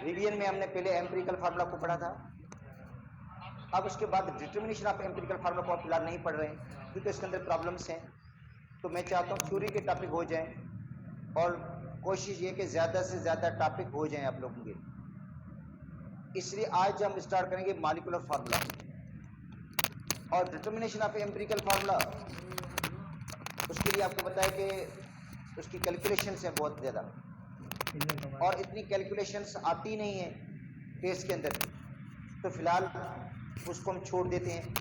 Revision में हमने पहले एम्पिरिकल फार्मूला को पढ़ा था। अब उसके बाद डिटर्मिनेशन ऑफ एम्पिरिकल फार्मूला को आप फिलहाल नहीं पढ़ रहे हैं क्योंकि इसके अंदर प्रॉब्लम्स हैं। तो मैं चाहता हूँ थ्योरी के टॉपिक हो जाएं और कोशिश ये कि ज़्यादा से ज़्यादा टॉपिक हो जाएं आप लोगों के। इसलिए आज हम स्टार्ट करेंगे मॉलिक्यूलर फार्मूला और डिटर्मिनेशन ऑफ एम्पिरिकल फार्मूला। उसके लिए आपको बताया कि उसकी कैलकुलेशंस हैं बहुत ज़्यादा और इतनी कैलकुलेशंस आती नहीं है टेस्ट के अंदर, तो फिलहाल उसको हम छोड़ देते हैं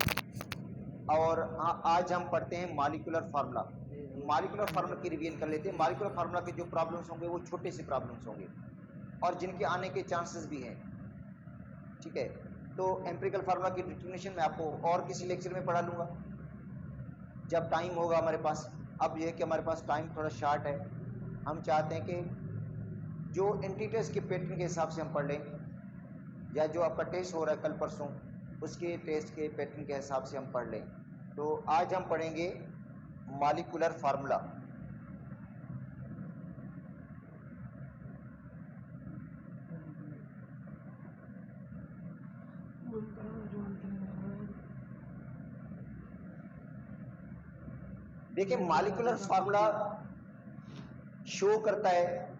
और आज हम पढ़ते हैं मॉलिक्यूलर फार्मूला। मॉलिक्यूलर फार्मूला की रिवीजन कर लेते हैं। मॉलिक्यूलर फार्मूला के जो प्रॉब्लम्स होंगे वो छोटे से प्रॉब्लम्स होंगे और जिनके आने के चांसेस भी हैं, ठीक है। तो एम्पिरिकल फार्मूला की डिटर्मिनेशन मैं आपको और किसी लेक्चर में पढ़ा लूँगा जब टाइम होगा हमारे पास। अब यह है कि हमारे पास टाइम थोड़ा शार्ट है, हम चाहते हैं कि जो एंटिटीज के पैटर्न के हिसाब से हम पढ़ लें, या जो आपका टेस्ट हो रहा है कल परसों उसके टेस्ट के पैटर्न के हिसाब से हम पढ़ लें। तो आज हम पढ़ेंगे मॉलिक्यूलर फार्मूला। देखिए, मॉलिक्यूलर फार्मूला शो करता है,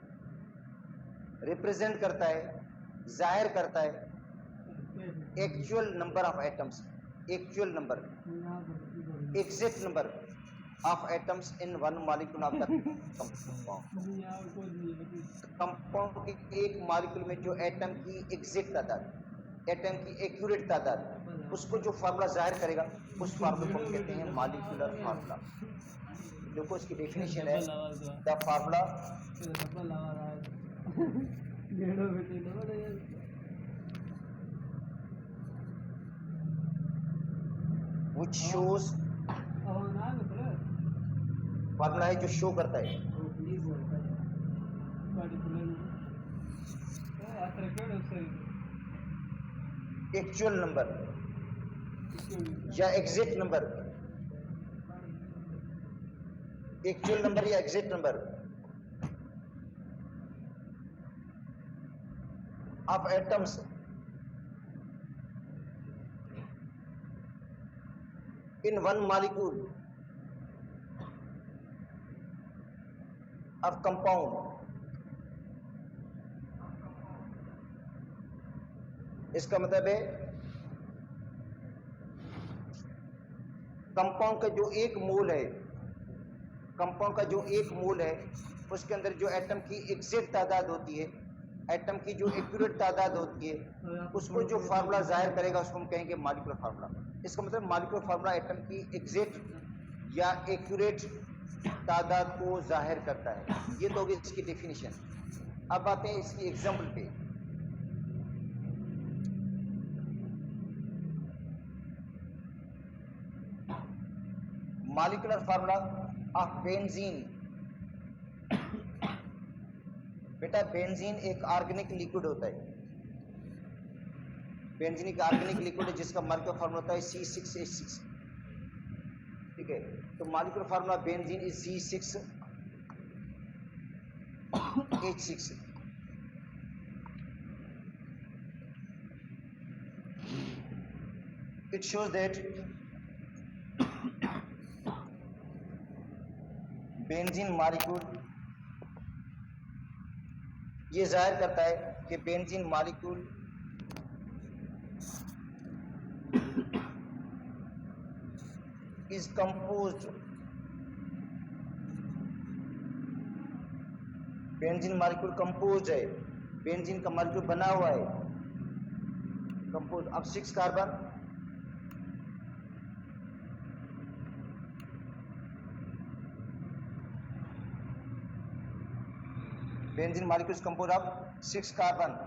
रिप्रेजेंट करता है, जाहिर करता है actual number of atoms, actual number, exact number of atoms in one molecule of the compound के एक मॉलिक्यूल में जो एटम की एग्जैक्ट तादाद, एटम की एक्यूरेट तादाद, उसको जो फार्मूला जाहिर करेगा उस फार्मूले को हम कहते हैं मॉलिक्यूलर फार्मूला। देखो इसकी डेफिनेशन है, the formula which shows, formula है जो शो करता है एक्चुअल नंबर या एग्जैक्ट नंबर, एक्चुअल नंबर या exact number of atoms in one molecule of compound। इसका मतलब है कंपाउंड का जो एक मोल है, कंपाउंड का जो एक मोल है उसके अंदर जो एटम की एग्जैक्ट तादाद होती है, एटम की जो एक्यूरेट तादाद होती है, उसको जो फार्मूला जाहिर करेगा उसको हम कहेंगे मॉलिक्यूलर फार्मूला। इसका मतलब मॉलिक्यूलर फार्मूला एटम की एग्जैक्ट या एक्यूरेट तादाद को जाहिर करता है। ये तो होगी इसकी डेफिनेशन। अब आते हैं इसकी एग्जांपल पे। Molecular formula of benzene. बेटा बेंजीन एक ऑर्गेनिक लिक्विड होता है, बेंजीन एक ऑर्गेनिक लिक्विड है जिसका मॉलिक्यूलर फार्मूला होता है C6H6, ठीक है। तो molecular formula benzene is C6H6। It shows that benzene molecule, ये जाहिर करता है कि benzene molecule is composed, benzene molecule compose है, बेंजीन का मॉलिक्यूल बना हुआ है कंपोज। अब 6 carbon, benzene molecule compose of 6 carbon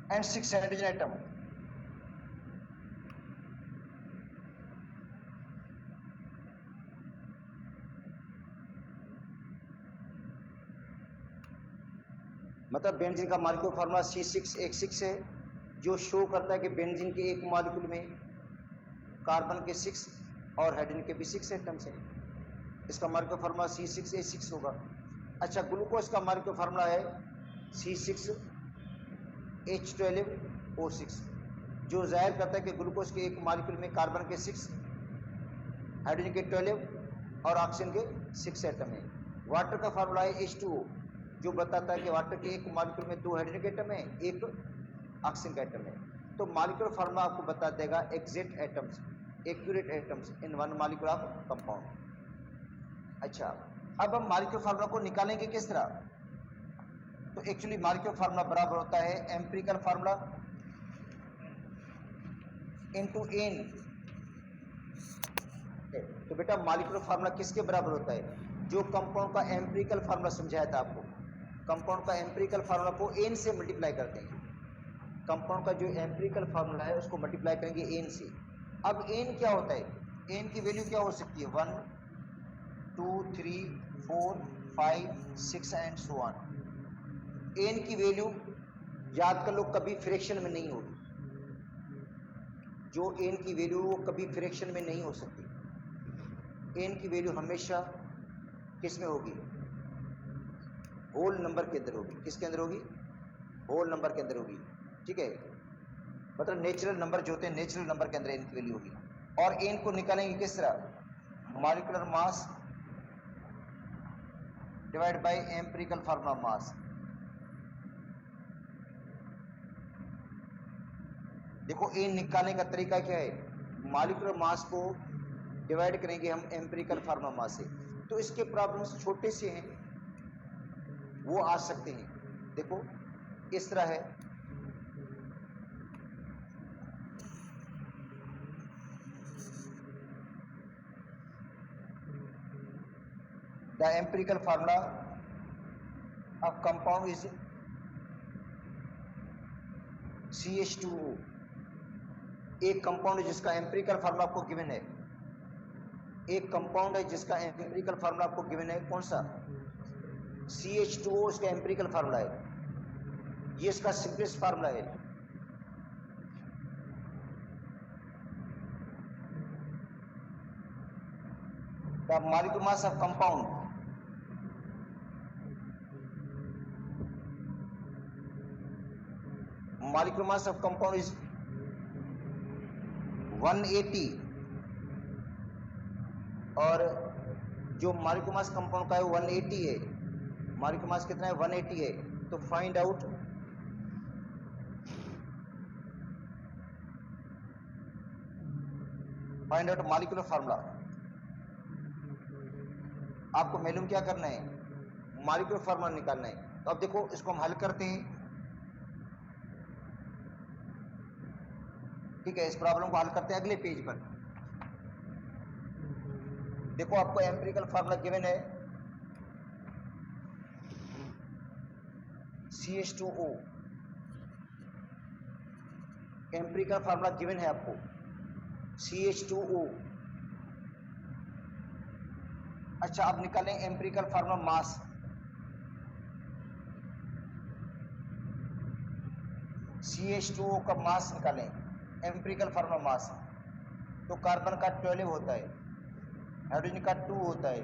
and 6 hydrogen atom। मतलब बेंजीन का मॉलिक्यूल फार्मूला C6H6 है, जो शो करता है कि बेंजीन के एक मॉलिक्यूल में कार्बन के 6 और हाइड्रोजन के भी 6 एटम्स हैं। इसका मालिक्यूलर फार्मूला C6H6 होगा। अच्छा, ग्लूकोज का मालिक्यूलर फार्मूला है C6H12O6, जो जाहिर करता है कि ग्लूकोज के एक मालिक्यूल में कार्बन के 6, हाइड्रोजन के 12 और ऑक्सीजन के 6 एटम है। वाटर का फार्मूला है H2O, जो बताता है कि वाटर के एक मालिक्यूल में 2 हाइड्रोजन के एटम है, 1 ऑक्सीजन का एटम है। तो मालिक्यूलर फार्मूला आपको बता देगा exact atoms, accurate atoms in one molecule of compound. अच्छा, अब हम मालिक्यूलर फार्मूला को निकालेंगे किस तरह? तो एक्चुअली मालिक्यूलर फार्मूला बराबर होता है एम्पिरिकल फार्मूला इनटू एन। तो बेटा मालिक्यूलर फार्मूला किसके बराबर होता है? जो कंपाउंड का एम्पिरिकल फार्मूला समझाया था आपको, कंपाउंड का एम्पिरिकल फार्मूला को एन से मल्टीप्लाई करते हैं। कंपाउंड का जो एम्पिरिकल फार्मूला है उसको मल्टीप्लाई करेंगे एन से। अब एन क्या होता है? एन की वैल्यू क्या हो सकती है? 1 2 3 4 5 6 एंड सो ऑन। एन की वैल्यू याद कर लो कभी फ्रैक्शन में नहीं होगी। जो एन की वैल्यू वो कभी फ्रैक्शन में नहीं हो सकती। एन की वैल्यू हमेशा किस में होगी? होल नंबर के अंदर होगी। किसके अंदर होगी? होल नंबर के अंदर होगी। ठीक है, मतलब नेचुरल नंबर जो होते हैं नेचुरल नंबर के अंदर एन की वैल्यू होगी। और एन को निकालेंगे किस तरह? Molecular mass divide by empirical formula मास। देखो एन निकालने का तरीका क्या है? मॉलिक्यूलर मास को डिवाइड करेंगे हम एम्पिरिकल फार्मूला मास से। तो इसके प्रॉब्लम्स छोटे से हैं, वो आ सकते हैं। देखो इस तरह है, the empirical formula of compound is CH2O। एक कंपाउंड है जिसका एम्पिरिकल फार्मूला आपको गिवन है। एक कंपाउंड है जिसका एम्पिरिकल फार्मूला आपको गिवन है। कौन सा? CH2O इसका एम्पिरिकल फार्मूला है। ये इसका सिंपलेस्ट फार्मूला है। The molecular mass of compound molecular mass of compound is 180 और जो molecular mass compound का है 180 है। molecular mass कितना है? 180 है। तो फाइंड आउट मॉलिक्यूलर फार्मूला। आपको मालूम क्या करना है? मॉलिक्यूलर फार्मूला निकालना है। तो अब देखो इसको हम हल करते हैं। ठीक है, इस प्रॉब्लम को हल करते हैं अगले पेज पर। देखो आपको एम्पिरिकल फार्मूला गिवन है CH2O। एम्पिरिकल फार्मूला गिवन है आपको CH2O। अच्छा, अब निकालें एम्पिरिकल फार्मूला मास। CH2O का मास निकालें, एम्पिरिकल फार्मूला मास। तो कार्बन का 12 होता है, हाइड्रोजन का 2 होता है,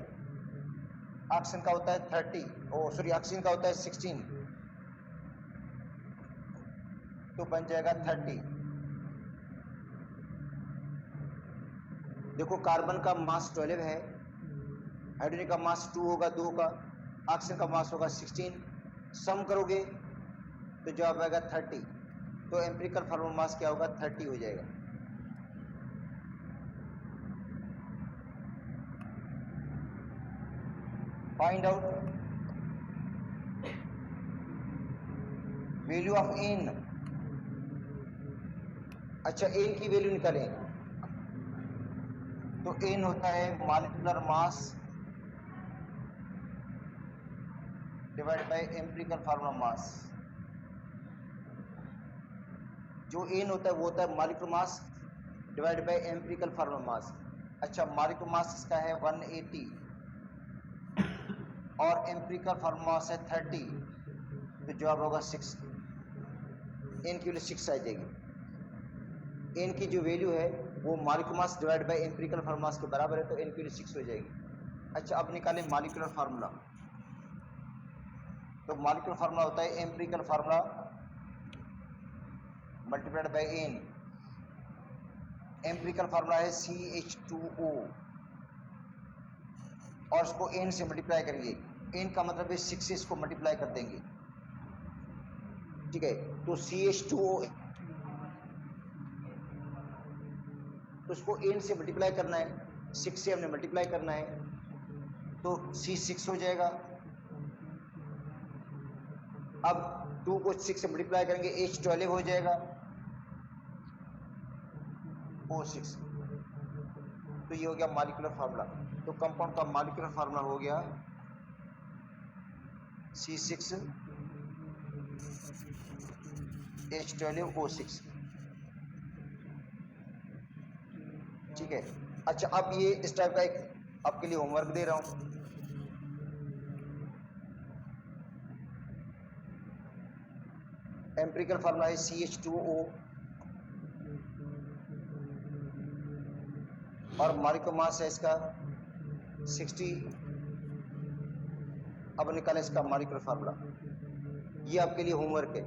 ऑक्सीजन का होता है 30, ऑक्सीजन का होता है 16, तो बन जाएगा 30। देखो कार्बन का मास 12 है, हाइड्रोजन का मास 2 होगा 2 का, ऑक्सीजन का मास होगा 16। सम करोगे तो जवाब आएगा 30। तो एम्पिरिकल फार्मूला मास क्या होगा? 30 हो जाएगा। Find out value of N. अच्छा, एन की वैल्यू निकालें तो एन होता है molecular mass divide by empirical formula mass. जो एन होता है वो होता है molecular mass divide by empirical formula mass. अच्छा, मॉलिक्यूलर मास इसका है 180 और एम्पिरिकल फार्मूला मास है 30, तो जवाब होगा 6। एन की वैल्यू 6 आ जाएगी। एन की जो वैल्यू है वो molecular mass divide by empirical formula मास के बराबर है, तो एन की वैल्यू 6 हो जाएगी। अच्छा, अब निकालें मॉलिक्यूलर फार्मूला। तो मॉलिक्यूलर फार्मूला होता है empirical formula multiplied by N. Empirical formula है CH2O और इसको एन से मल्टीप्लाई करेंगे। एन का मतलब है 6 से इसको मल्टीप्लाई कर देंगे, ठीक है। तो CH2O, तो उसको एन से मल्टीप्लाई करना है, 6 से हमने मल्टीप्लाई करना है, तो C6 हो जाएगा। अब 2 को 6 से मल्टीप्लाई करेंगे, H12 हो जाएगा, O6। तो ये हो गया मॉलिक्यूलर फार्मूला। तो कंपाउंड का मॉलिक्यूलर फार्मूला हो गया C6H12O6, ठीक है। अच्छा, अब ये इस टाइप का एक आपके लिए होमवर्क दे रहा हूं। एम्पिरिकल फार्मूला है CH2O और मॉलिक्यूलर मास है इसका 60। अब निकालें इसका मॉलिक्यूलर फार्मूला। ये आपके लिए होमवर्क है।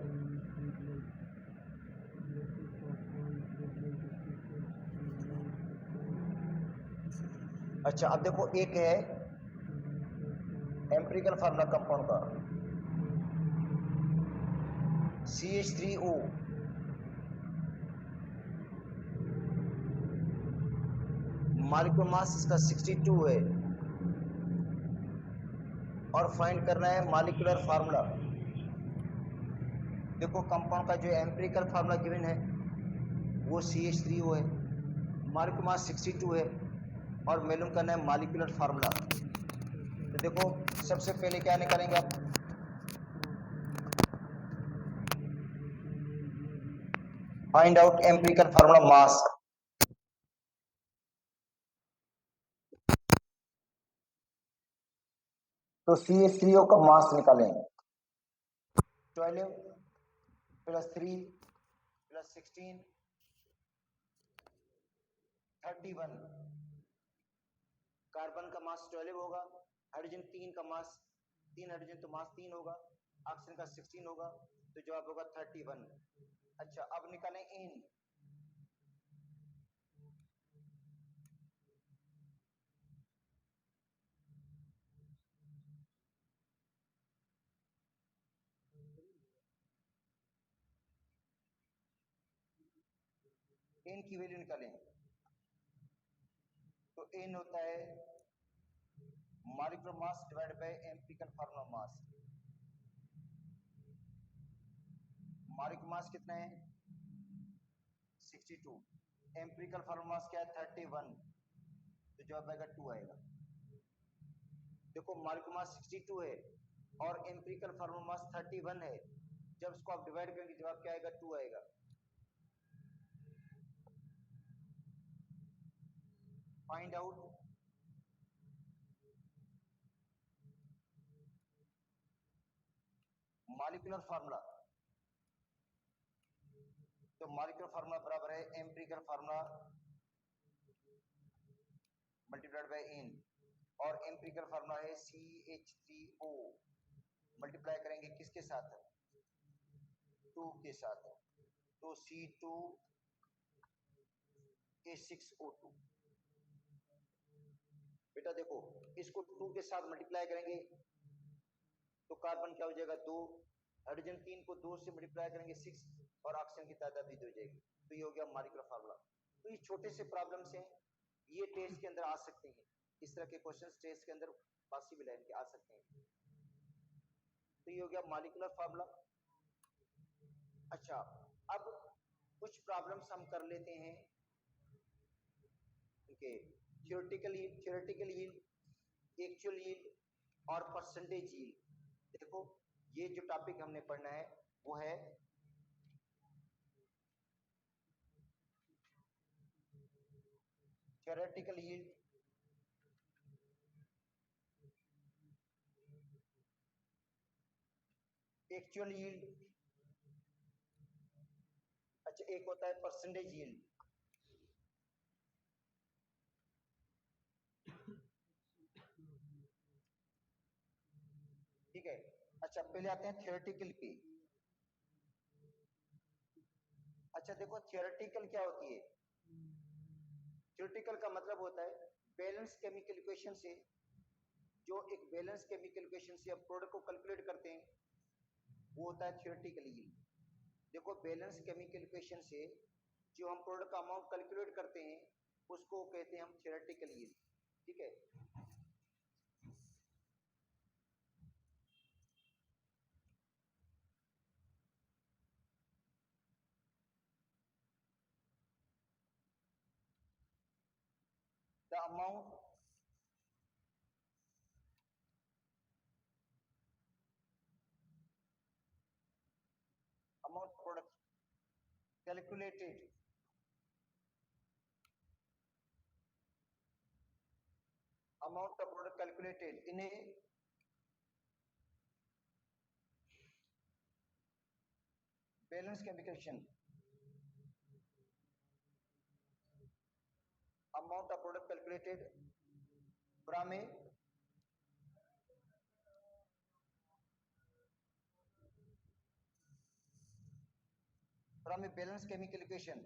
अच्छा, अब देखो, एक है एम्पिरिकल फार्मूला कंपाउंड का CH3O, मॉलिक्यूलर मास इसका 62 है और फाइंड करना है मॉलिक्यूलर फार्मूला। देखो, कंपाउंड का जो एम्पिरिकल फार्मूला गिवन है वो CH3O है, मॉलिक्यूलर मास 62 है और मालूम करना है मॉलिक्यूलर फार्मूला। तो देखो, सबसे पहले क्या निकालेंगे आप, फाइंड आउट एम्पिरिकल फार्मूला मास। तो CH3O का मास निकालें, 12 + 3 + 16 31। कार्बन का मास 12 होगा, हाइड्रोजन 3 का मास 3, हाइड्रोजन तो मास 3 होगा, ऑक्सीजन का 16 होगा, तो जवाब होगा 31। अच्छा, अब निकालें एन। एन की वैल्यू निकालें, तो एन होता है molecular mass divide by empirical formula mass. Molecular mass कितना है 62, एम्पिरिकल फार्मूला मास क्या है 31, तो जवाब आएगा 2 आएगा। देखो, मॉलिक्यूलर मास 62 है और एम्पिरिकल फार्मूला मास 31 है, जब इसको आप डिवाइड करेंगे जवाब क्या आएगा 2 आएगा। Find out molecular formula. तो मॉलिक्यूलर फार्मूला बराबर है empirical formula multiplied by N, और एम्पिरिकल फार्मूला है CH3O, मल्टीप्लाई करेंगे किसके साथ, 2 के साथ, तो C2H6O2। बेटा देखो, इसको 2 के साथ मल्टीप्लाई करेंगे तो कार्बन क्या हो जाएगा 2, हाइड्रोजन 3 को 2 से मल्टीप्लाई करेंगे 6 और ऑक्सीजन की तादाद भी 2 हो जाएगी। तो ये हो गया मॉलिक्यूलर फार्मूला। तो ये छोटे से प्रॉब्लम्स हैं, ये टेस्ट के अंदर आ सकते हैं, इस तरह के क्वेश्चंस टेस्ट के अंदर पॉसिबल है कि आ सकते हैं। तो ये हो गया मॉलिक्यूलर फार्मूला। अच्छा, अब कुछ प्रॉब्लम्स हम कर लेते हैं उनके थ्योरेटिकल यील्ड, एक्चुअल यील्ड और परसेंटेज यील्ड। देखो, ये जो टॉपिक हमने पढ़ना है वो है थ्योरेटिकल यील्ड, एक्चुअल यील्ड, अच्छा एक होता है परसेंटेज यील्ड। ठीक है। अच्छा पहले आते हैं थियोरेटिकल पे। अच्छा देखो थियोरेटिकल क्या होती है। थियोरेटिकल का मतलब होता है बैलेंस केमिकल इक्वेशन से, जो एक बैलेंस केमिकल इक्वेशन से हम प्रोडक्ट को कैलकुलेट करते हैं, वो होता है थियोरेटिकल यील्ड। देखो बैलेंस केमिकल इक्वेशन से जो हम प्रोडक्ट का अमाउंट कैलकुलेट करते हैं उसको कहते हैं हम थियोरेटिकल यील्ड। ठीक है। The amount product calculated amount of product calculated in a balance chemical equation, amount of product calculated from a balance chemical equation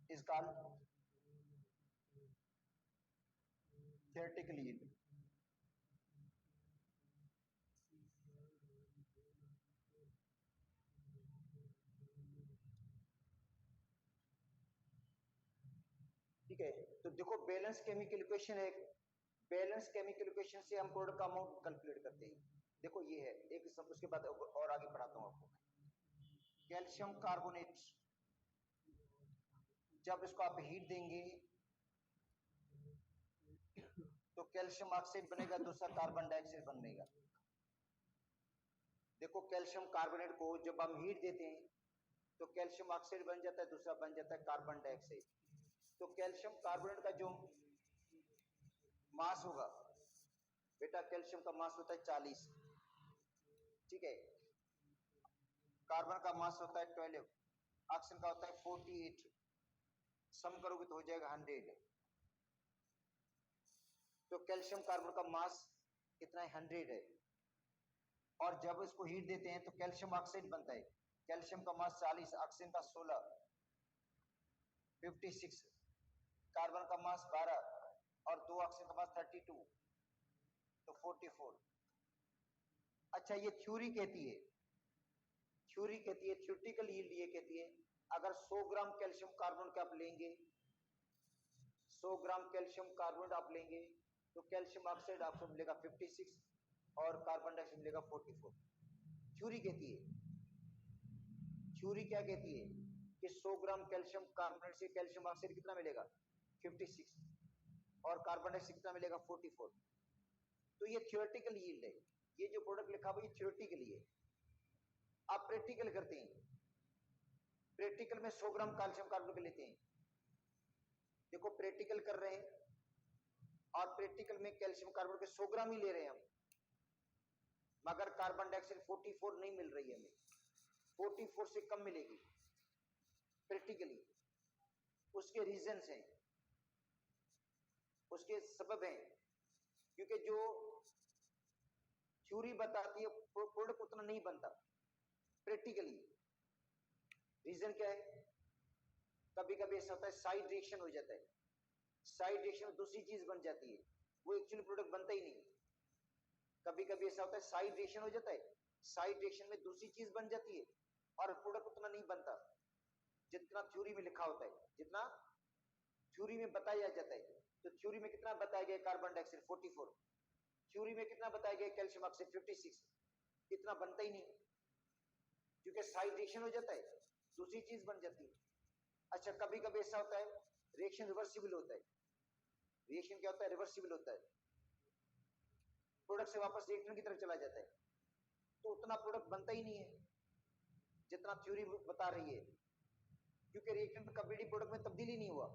is called theoretical yield. ठीक है। तो देखो बैलेंस केमिकल इक्वेशन है, balance chemical equation से हम product का amount calculate करते हैं। देखो ये है एक सब, उसके बाद और आगे पढ़ाता हूँ आपको। कैल्शियम कार्बोनेट, जब इसको आप हीट देंगे तो कैल्शियम ऑक्साइड बनेगा, दूसरा कार्बन डाइऑक्साइड बनेगा। देखो कैल्शियम कार्बोनेट को जब हम हीट देते हैं तो कैल्शियम ऑक्साइड बन जाता है, दूसरा बन जाता है कार्बन डाइऑक्साइड। तो कैल्शियम कार्बोनेट का जो मास होगा बेटा, कैल्शियम का मास होता है 40, ठीक है। कार्बन का मास होता है 12, ऑक्सीजन का होता है 48, सम करोगे तो हो जाएगा 100। तो कैल्शियम कार्बन का मास कितना है, 100 है। और जब इसको हीट देते हैं तो कैल्शियम ऑक्साइड बनता है, कैल्शियम का मास 40, ऑक्सीजन का 16, 56, कार्बन का मास 12 और 2 ऑक्सीजन का मास 32, तो 44। अच्छा ये थ्योरी कहती है, थ्योरेटिकल यील्ड ये कहती है अगर 100 ग्राम कैल्शियम कार्बोनेट आप लेंगे, 100 ग्राम कैल्शियम कार्बोनेट आप लेंगे तो कैल्शियम ऑक्साइड आपको मिलेगा 56 और कार्बन डाइऑक्साइड मिलेगा 44। थ्योरी कहती है, थ्योरी क्या कहती है कि 100 ग्राम कैल्शियम कार्बोनेट से कैल्शियम ऑक्साइड कितना मिलेगा, 56, और कार्बन डाइऑक्साइड कितना मिलेगा, 44। तो ये थ्योरेटिकल यील्ड है। ये जो प्रोडक्ट लिखा हुआ है थ्योरेटिकल है। आप प्रैक्टिकल करते हैं, प्रैक्टिकल में 100 ग्राम कैल्शियम कार्बोनेट लेते हैं। देखो प्रैक्टिकल कर रहे हैं और प्रैक्टिकल में कैल्शियम कार्बोनेट के 100 ग्राम ही ले रहे हैं हम, मगर कार्बन डाइऑक्साइड 44 नहीं मिल रही है हमें, 44 से कम मिलेगी प्रैक्टिकली। उसके रीजंस हैं, उसके सबब हैं, क्योंकि जो थ्योरी बताती है प्रोडक्ट उतना नहीं बनता प्रैक्टिकली। रीजन क्या है, कभी कभी ऐसा होता है साइड रिएक्शन हो जाता है, साइड रिएक्शन में दूसरी चीज बन जाती है, वो एक्चुअली प्रोडक्ट बनता ही नहीं। कभी कभी ऐसा होता है साइड रिएक्शन हो जाता है, साइड रिएक्शन में दूसरी चीज बन जाती है और प्रोडक्ट उतना नहीं बनता जितना थ्योरी में लिखा होता है, जितना थ्योरी में बताया जाता है। तो थ्योरी में कितना बताया गया, कार्बन डाइऑक्साइड 44, थ्योरी में कितना बताया गया, कैल्शियम ऑक्साइड 56, इतना बनता ही नहीं क्योंकि साइड रिएक्शन हो जाता है, दूसरी चीज बन जाती है। अच्छा कभी कभी ऐसा होता है रिएक्शन रिवर्सिबल होता है, रिएक्शन क्या होता है, रिवर्सिबल होता है, प्रोडक्ट से वापस रिएक्टेंट की तरफ चला जाता है, तो उतना प्रोडक्ट बनता ही नहीं है जितना थ्योरी बता रही है, क्योंकि रिएक्टेंट कम्प्लीटली प्रोडक्ट में तब्दील ही नहीं हुआ।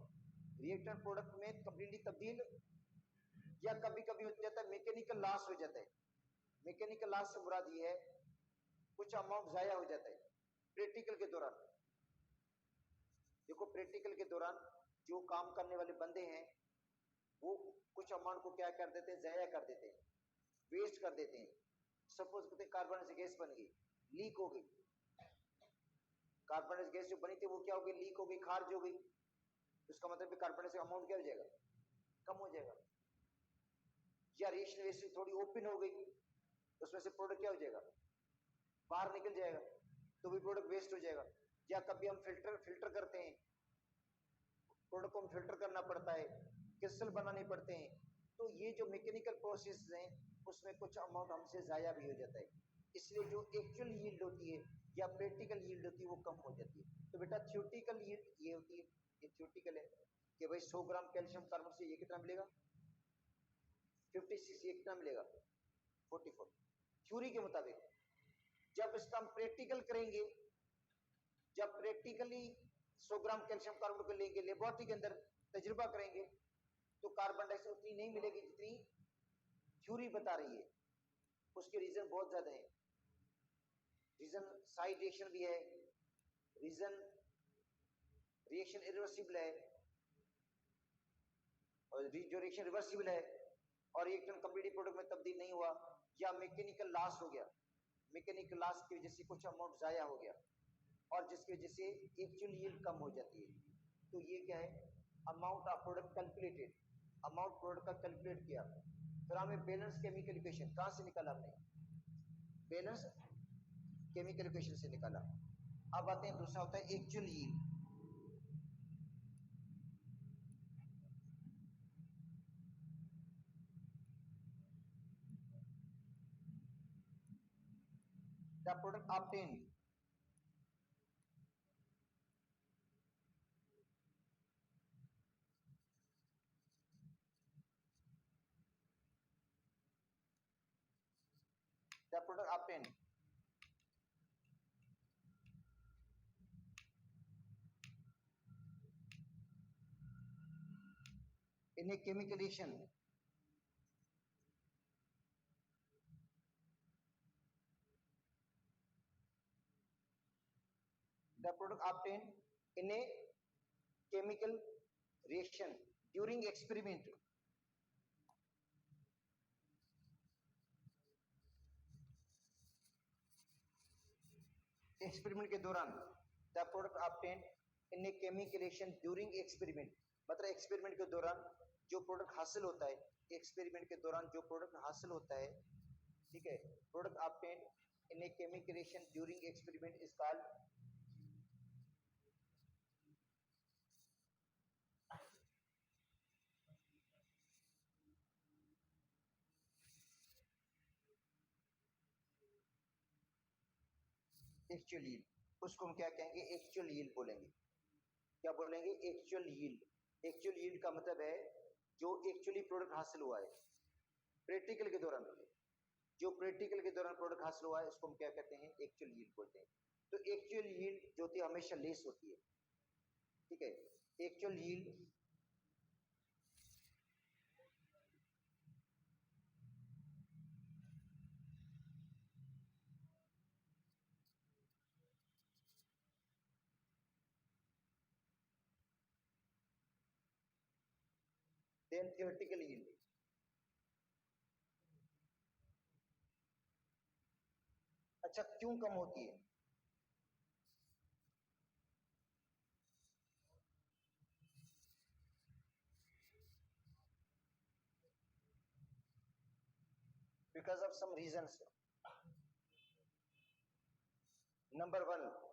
रिएक्टेंट प्रोडक्ट में कम्प्लीटली तब्दील, या कभी कभी हो जाता है मैकेनिकल लॉस हो जाता है। मैकेनिकल लॉस से मुराद ये है कुछ अमाउंट जाया हो जाता है, प्रैक्टिकल के दौरान देखो, प्रैक्टिकल के दौरान जो काम करने वाले बंदे हैं वो कुछ अमाउंट को क्या कर देते हैं, जाया कर देते हैं, वेस्ट कर देते हैं। सपोज करते कार्बन से गैस बन गई, लीक हो गई, कार्बन गैस जो बनी थी वो क्या हो गई, लीक हो गई, खारिज हो गई, उसका मतलब कार्बन से अमाउंट क्या हो जाएगा, कम हो जाएगा। या रिएक्शन वेस्ट थोड़ी ओपन हो गई, उसमें से प्रोडक्ट क्या हो जाएगा, बाहर निकल जाएगा, तो भी प्रोडक्ट वेस्ट हो जाएगा। या कभी हम फिल्टर करते हैं, प्रोडक्ट को हम फिल्टर करना पड़ता है, क्रिस्टल बनाने पड़ते हैं, तो ये जो मैकेनिकल प्रोसेस हैं उसमें कुछ अमाउंट हमसे जाया भी हो जाता है। इसलिए जो एक्चुअल यील्ड होती है या प्रैक्टिकल यील्ड होती है वो कम हो जाती है। तो बेटा थ्योरेटिकल यील्ड ये होती है, ये थ्योरेटिकल है कि भाई 100 ग्राम कैल्शियम कार्बोनेट से ये कितना मिलेगा, 56, ये कितना मिलेगा, 44, थ्योरी के मुताबिक। जब इसका हम प्रैक्टिकल करेंगे, जब प्रैक्टिकली 100 ग्राम कैल्शियम कार्बोनेट को लेंगे, लेबोरेटरी के अंदर तजुर्बा करेंगे, तो कार्बन डाइऑक्साइड उतनी नहीं मिलेगी जितनी थ्योरी बता रही है। उसके रीजन बहुत ज्यादा है। रीजन साइड रिएक्शन भी है, रीजन रिएक्शन इरिवर्सिबल है, और जो रिएक्शन रिवर्सिबल है और रिएक्टेंट कंप्लीटली प्रोडक्ट में तब्दील नहीं हुआ, या मैकेनिकल लॉस हो गया, मैकेनिकल लॉस की वजह से कुछ अमाउंट जाया हो गया और जिसकी वजह से एक्चुअल यील्ड कम हो जाती है। तो ये क्या है, amount of product calculated, amount product का कैलकुलेट किया, फिर हमें बैलेंस केमिकल इक्वेशन कहां से निकाला, हमने बैलेंस केमिकल इक्वेशन से निकाला। अब आते हैं दूसरा होता है actual yield. The product obtained the product obtained in a chemical reaction the product obtained in a chemical reaction during experiment experiment के दौरान, the product obtained in a chemical reaction during experiment, मतलब experiment के दौरान जो product हासिल होता है, experiment के दौरान जो प्रोडक्ट हासिल होता है, ठीक है, product obtained in a chemical reaction during experiment is called actual yield. उसको हम क्या कहेंगे, एक्चुअल यील्ड बोलेंगे। क्या बोलेंगे, एक्चुअल यील्ड। एक्चुअल यील्ड का मतलब है जो एक्चुअली प्रोडक्ट हासिल हुआ है प्रैक्टिकल के दौरान, जो प्रैक्टिकल के दौरान प्रोडक्ट हासिल हुआ है उसको हम क्या कहते हैं, एक्चुअल यील्ड बोलते हैं। तो एक्चुअल यील्ड जो होती है हमेशा लेस होती है, ठीक है, actual yield than theoretical yield. अच्छा, क्यों कम होती है, because of some reasons. Number 1,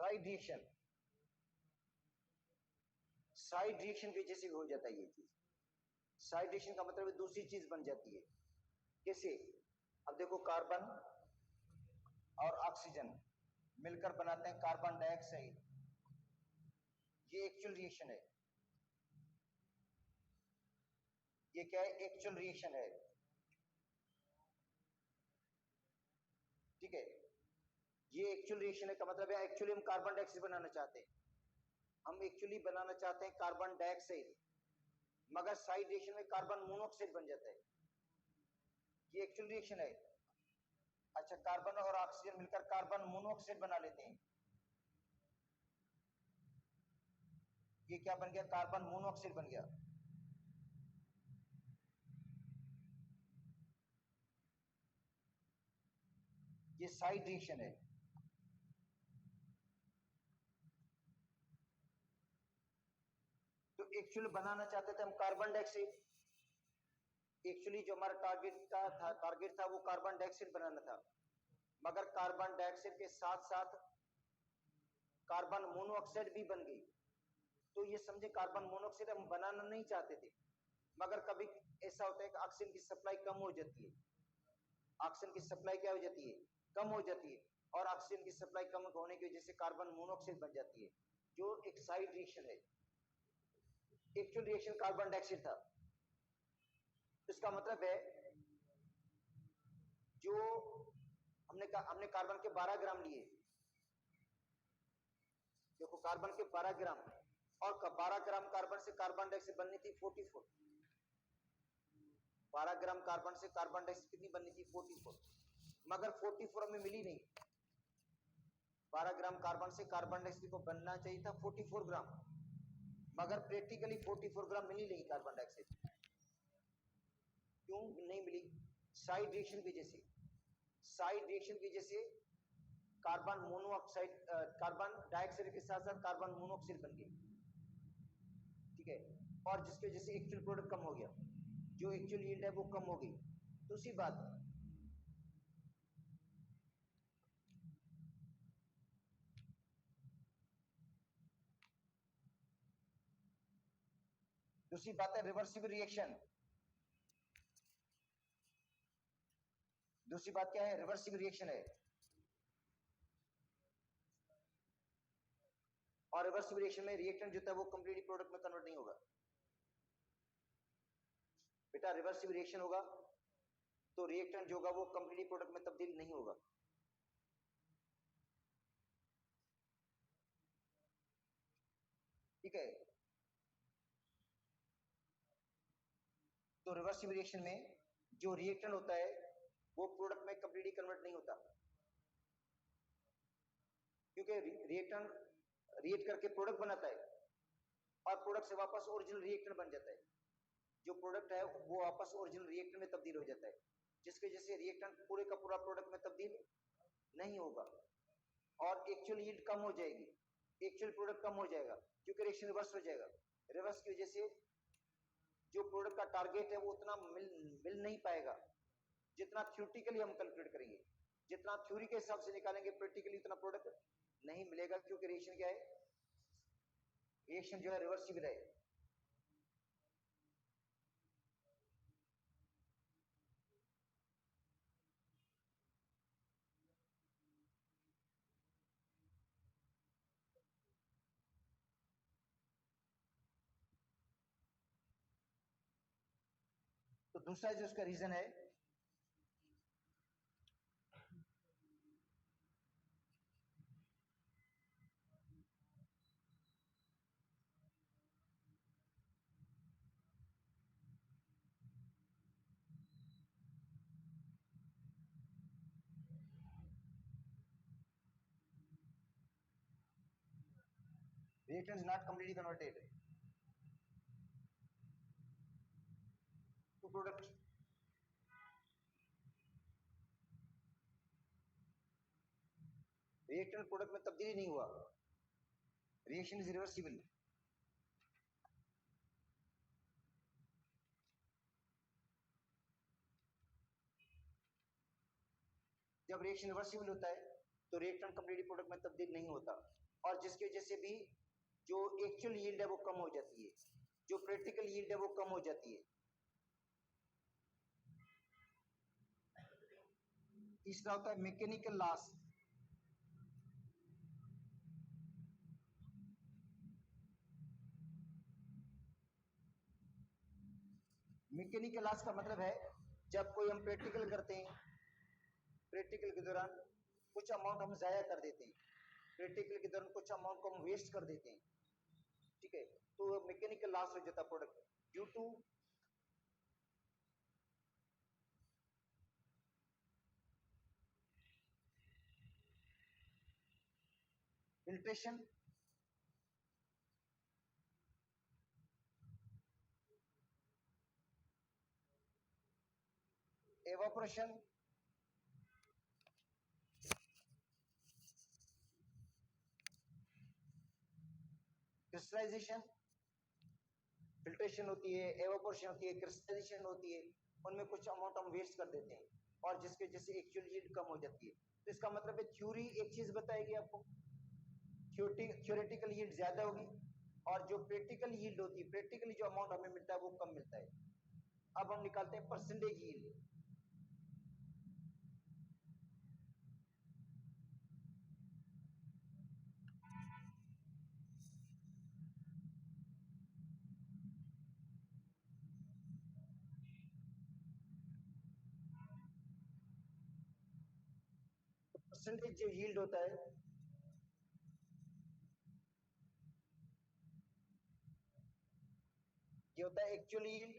side reaction, side reaction की वजह से हो जाता है ये चीज। साइड रिएक्शन का मतलब दूसरी चीज बन जाती है। कैसे, अब देखो कार्बन और ऑक्सीजन मिलकर बनाते हैं कार्बन डाइऑक्साइड, ये एक्चुअल रिएक्शन है। ये क्या है, एक्चुअल रिएक्शन है, ठीक है। ये एक्चुअल रिएक्शन है का मतलब है एक्चुअली हम कार्बन डाइऑक्साइड बनाना चाहते हैं, हम एक्चुअली बनाना चाहते हैं कार्बन डाइऑक्साइड, मगर साइड रिएक्शन में कार्बन मोनोऑक्साइड बन जाता है। ये एक्चुअल रिएक्शन है। अच्छा, कार्बन और ऑक्सीजन मिलकर कार्बन मोनोऑक्साइड बना लेते हैं। ये क्या बन गया? कार्बन मोनोऑक्साइड बन गया। ये साइड रिएक्शन है। तो एक्चुअली बनाना चाहते थे हम कार्बन डाइऑक्साइड। एक्चुअली जो हमारा टारगेट था वो कार्बन डाइऑक्साइड बनाना था, मगर कार्बन डाइऑक्साइड के साथ साथ कार्बन मोनोऑक्साइड भी बन गई। तो ये समझे कार्बन मोनोऑक्साइड हम बनाना नहीं चाहते थे, मगर कभी ऐसा होता है कि ऑक्सीजन की सप्लाई कम हो जाती है। ऑक्सीजन की सप्लाई क्या हो जाती है? कम हो जाती है, और ऑक्सीजन की सप्लाई कम होने की वजह से कार्बन मोनोऑक्साइड बन जाती है, जो एक साइड रिएक्शन है। एक्चुअल रिएक्शन कार्बन डाइऑक्साइड था। इसका मतलब है जो हमने कार्बन के 12 ग्राम लिए। देखो, कार्बन के 12 ग्राम, और 12 ग्राम कार्बन से कार्बन डाइऑक्साइड बननी थी 44। 12 ग्राम कार्बन से कार्बन डाइऑक्साइड कितनी बननी थी? 44, मगर 44 हमें मिली नहीं। 12 ग्राम कार्बन से कार्बन डाइऑक्साइड को बनना चाहिए था 44 ग्राम, मगर प्रैक्टिकली 44 ग्राम मिली नहीं कार्बन डाइऑक्साइड। क्यों नहीं मिली? साइड रिएक्शन की वजह से। साइड रिएक्शन की वजह से कार्बन मोनोऑक्साइड, कार्बन डाइऑक्साइड के साथ साथ कार्बन मोनोऑक्साइड बन गई। ठीक है, और जिसकी वजह से एक्चुअल प्रोडक्ट कम हो गया, जो एक्चुअल यील्ड है वो कम हो गई। दूसरी बात, है रिवर्सिबल रिएक्शन। दूसरी बात क्या है? रिवर्सिबल रिएक्शन है। और रिवर्सिबल रिएक्शन में रिएक्टेंट जो था वो कंप्लीटली प्रोडक्ट में कन्वर्ट नहीं होगा। बेटा, रिवर्सिबल रिएक्शन होगा तो रिएक्टेंट जो होगा वो कंप्लीटली प्रोडक्ट में तब्दील नहीं होगा। ठीक है, तो रिवर्सिबल रिएक्शन में जो रिएक्टेंट होता है वो प्रोडक्ट में कंप्लीटली कन्वर्ट नहीं होता, क्योंकि रिएक्टेंट रिएक्ट करके प्रोडक्ट बनाता है, और प्रोडक्ट से वापस ओरिजिनल रिएक्टेंट बन जाता है। जो प्रोडक्ट है वो वापस ओरिजिनल रिएक्टेंट में तब्दील हो जाता है, जिसकी वजह से रिएक्टेंट पूरे का पूरा प्रोडक्ट में तब्दील नहीं होगा, और एक्चुअल यील्ड कम हो जाएगी, एक्चुअल प्रोडक्ट कम हो जाएगा, क्योंकि रिएक्शन रिवर्स हो जाएगा। रिवर्स की वजह से जो प्रोडक्ट का टारगेट है वो उतना मिल नहीं पाएगा जितना थ्योरेटिकली हम कैलकुलेट करेंगे। जितना थ्योरी के हिसाब से निकालेंगे प्रैक्टिकली उतना प्रोडक्ट नहीं मिलेगा, क्योंकि रिएक्शन क्या है? रिएक्शन जो है रिवर्सिबल है। तो दूसरा जो उसका रीजन है, reactant is not completely converted to product. Reactant product में तब्दीली नहीं हुआ, रिएक्शन इज रिवर्सिबल। जब रिएक्शन रिवर्सिबल होता है तो रिएक्टेंट कंप्लीटली प्रोडक्ट में तब्दील नहीं होता, और जिसकी वजह से भी जो एक्चुअल यील्ड है वो कम हो जाती है, जो प्रैक्टिकल यील्ड है वो कम हो जाती है। तीसरा होता है मैकेनिकल लॉस। मैकेनिकल लॉस का मतलब है जब कोई हम प्रैक्टिकल करते हैं, प्रैक्टिकल के दौरान कुछ अमाउंट हम जाया कर देते हैं, प्रैक्टिकल के दौरान कुछ अमाउंट को हम वेस्ट कर देते हैं। ठीक है, तो मैकेनिकल लॉस हो जाता product. Due to filtration, evaporation, crystallization, filtration होती है, एवापोरेशन होती है, क्रिस्टलाइजेशन होती है, उनमें कुछ अमाउंट हम वेस्ट कर देते हैं और जिसके जैसे एक्चुअल यील्ड कम हो जाती है। तो इसका मतलब है थ्योरी एक चीज बताएगी आपको, थ्योरेटिकल यील्ड ज्यादा होगी और जो प्रैक्टिकल यील्ड होती है, प्रैक्टिकली जो अमाउंट हमें मिलता है वो कम मिलता है। अब हम निकालते हैं परसेंटेज यील्ड। परसेंटेज जो यील्ड होता है ये होता है actual yield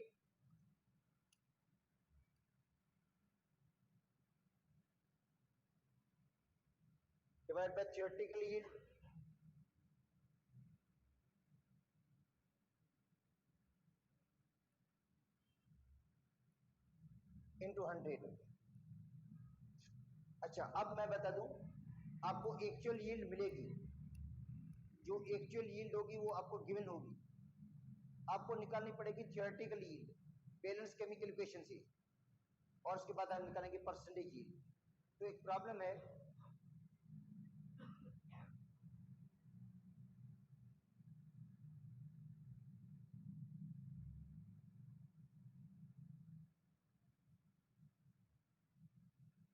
divide by theoretical yield into 100। अच्छा, अब मैं बता दूं, आपको एक्चुअल यील्ड मिलेगी, जो एक्चुअल यील्ड होगी वो आपको गिवन होगी, आपको निकालनी पड़ेगी theoretical yield balance chemical equation से, और उसके बाद आप निकालेंगे परसेंटेज यील्ड। तो एक प्रॉब्लम है,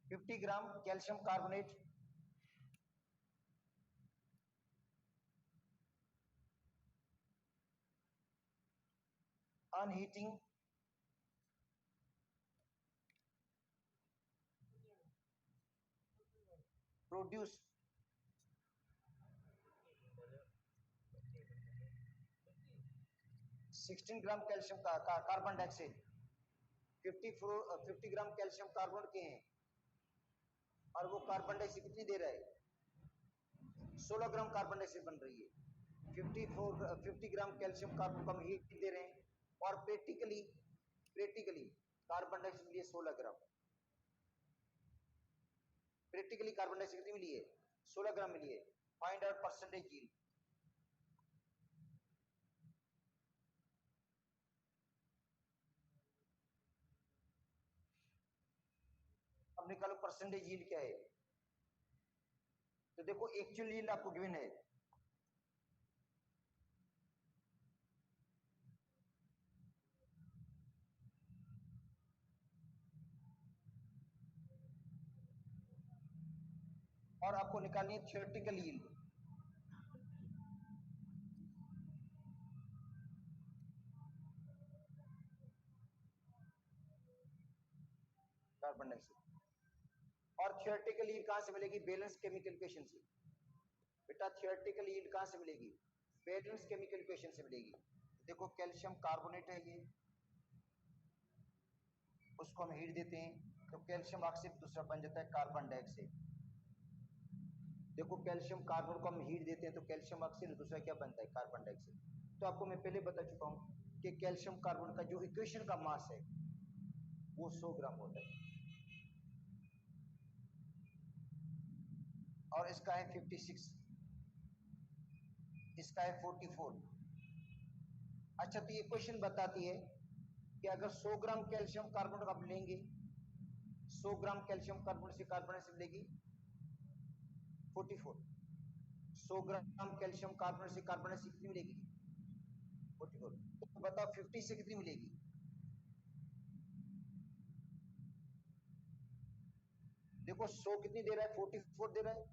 fifty gram calcium carbonate on heating produce 16 gram calcium carbon dioxide. 50 gram calcium carbon के हैं और वो कार्बन डाइऑक्साइड कितनी दे रहा है, 16 ग्राम कार्बन डाइऑक्साइड बन रही है। 50 ग्राम कैल्शियम कार्बन को हम हीट दे रहे हैं और प्रैक्टिकली कार्बन डाइऑक्साइड मिली है 16 ग्राम। प्रैक्टिकली कार्बन डाइऑक्साइड कितनी मिली है, 16 ग्राम मिली है। Find out percentage yield. अब निकालो परसेंटेज यील्ड क्या है। तो देखो एक्चुअल यील्ड आपको गिवन है, और आपको निकालनी है थ्योरेटिकल यील्ड। कार्बन डाइऑक्साइड, और थ्योरेटिकल यील्ड कहां से मिलेगी, बैलेंस केमिकल इक्वेशन से। बेटा थ्योरेटिकल यील्ड कहां से मिलेगी, बैलेंस केमिकल इक्वेशन से मिलेगी। देखो कैल्शियम कार्बोनेट है ये, उसको हम हीट देते हैं तो कैल्शियम ऑक्साइड दूसरा बन जाता है कार्बन डाइऑक्साइड। देखो कैल्शियम कार्बन को हम हीट देते हैं तो कैल्शियम ऑक्साइड दूसरा क्या बनता है, कार्बन डाइऑक्साइड। तो आपको मैं पहले बता चुका हूं कि कैल्शियम कार्बन का जो इक्वेशन का मास है वो 100 ग्राम होता है और इसका है 56, इसका है 44। अच्छा, तो ये क्वेश्चन बताती है कि अगर 100 ग्राम कैल्शियम कार्बन आप लेंगे, 100 ग्राम कैल्शियम कार्बन से कार्बन से मिलेगी 44। 100 ग्राम कैल्शियम कार्बन से कार्बन से कितनी मिलेगी, 44। तो बताओ 50 से कितनी मिलेगी, देखो 100 कितनी दे रहा है, 44 दे रहा है।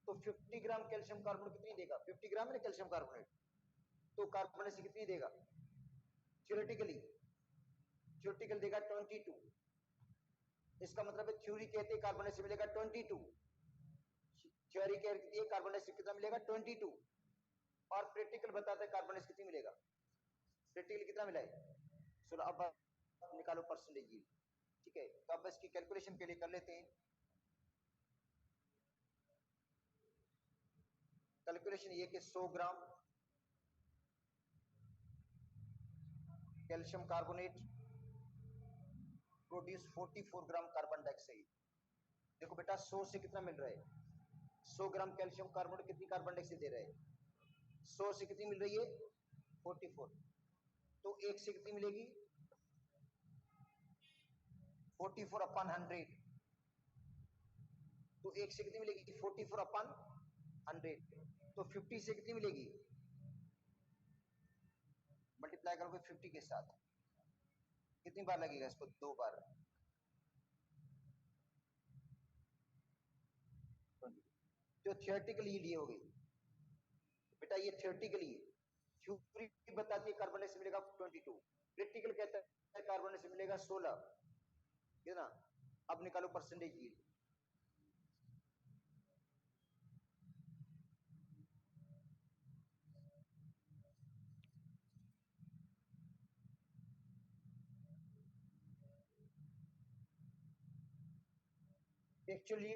तो 50 ग्राम कैल्शियम कार्बन कितनी देगा, 50 ग्राम है कैल्शियम कार्बोनेट, तो कार्बन से कितनी देगा, थ्योरेटिकल देगा 22। इसका मतलब है थ्योरी कहते हैं कार्बन से मिलेगा 22, थ्योरी कहती है कार्बन से कितना मिलेगा 22, और प्रैक्टिकल बताता है कार्बन से कितनी मिलेगा प्रैक्टिकल कितना मिला है 16। अब आप निकालो परसेंटेज यील्ड, ठीक है। तो अब इसकी कैलकुलेशन के लिए कर लेते हैं। कैलकुलेशन ये कि 100 ग्राम calcium carbonate produce 44 gram carbon dioxide. देखो बेटा 100 से कितना मिल रहा है, 100 ग्राम कैल्शियम कार्बोनेट कितनी कार्बन डाइऑक्साइड दे रहा है, 100 से कितनी मिल रही है 44। तो एक से कितनी मिलेगी 44 अपॉन 100। तो एक से कितनी मिलेगी 44 अपॉन 100। तो 50 से कितनी मिलेगी, मल्टीप्लाई करोगे 50 के साथ, कितनी बार लगेगा इसको, 2 बार। जो थियोरेटिकल यील्ड ये हो गई बेटा, ये थियोरेटिकली थ्योरी बताती है कार्बन से मिलेगा 22, प्रैक्टिकल कहता है कार्बन से मिलेगा 16, है ना। अब निकालो percentage yield. Actually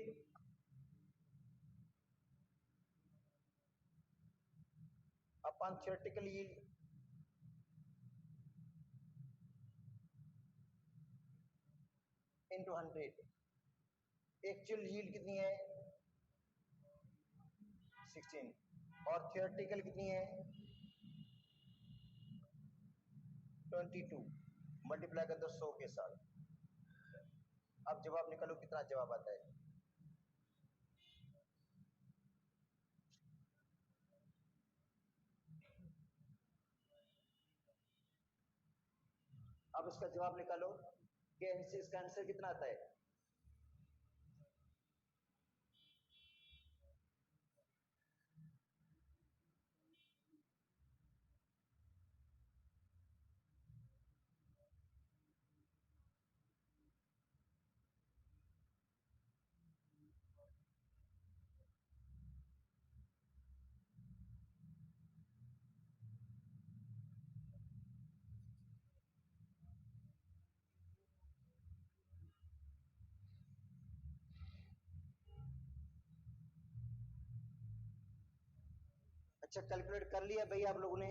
upon theoretical yield into 100। Actual yield कितनी है 16 और थियोरेटिकल कितनी है 22, मल्टीप्लाई कर दो 100 के साथ। अब जवाब निकालो कितना जवाब आता है। अब इसका जवाब निकालो कि इसका आंसर कितना आता है। अच्छा कैलकुलेट कर लिया भैया आप लोगों ने।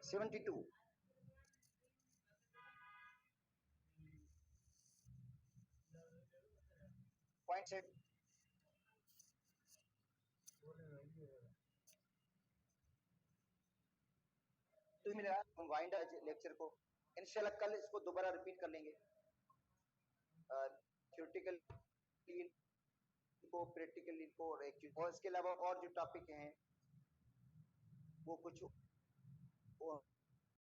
सेवेंटी टू पॉइंट से तो मिलेगा। हम वाइंड लेक्चर को इंशाल्लाह कल इसको दोबारा रिपीट कर लेंगे, थ्योरेटिकल को, प्रैक्टिकल को और इसके अलावा और जो टॉपिक हैं वो कुछ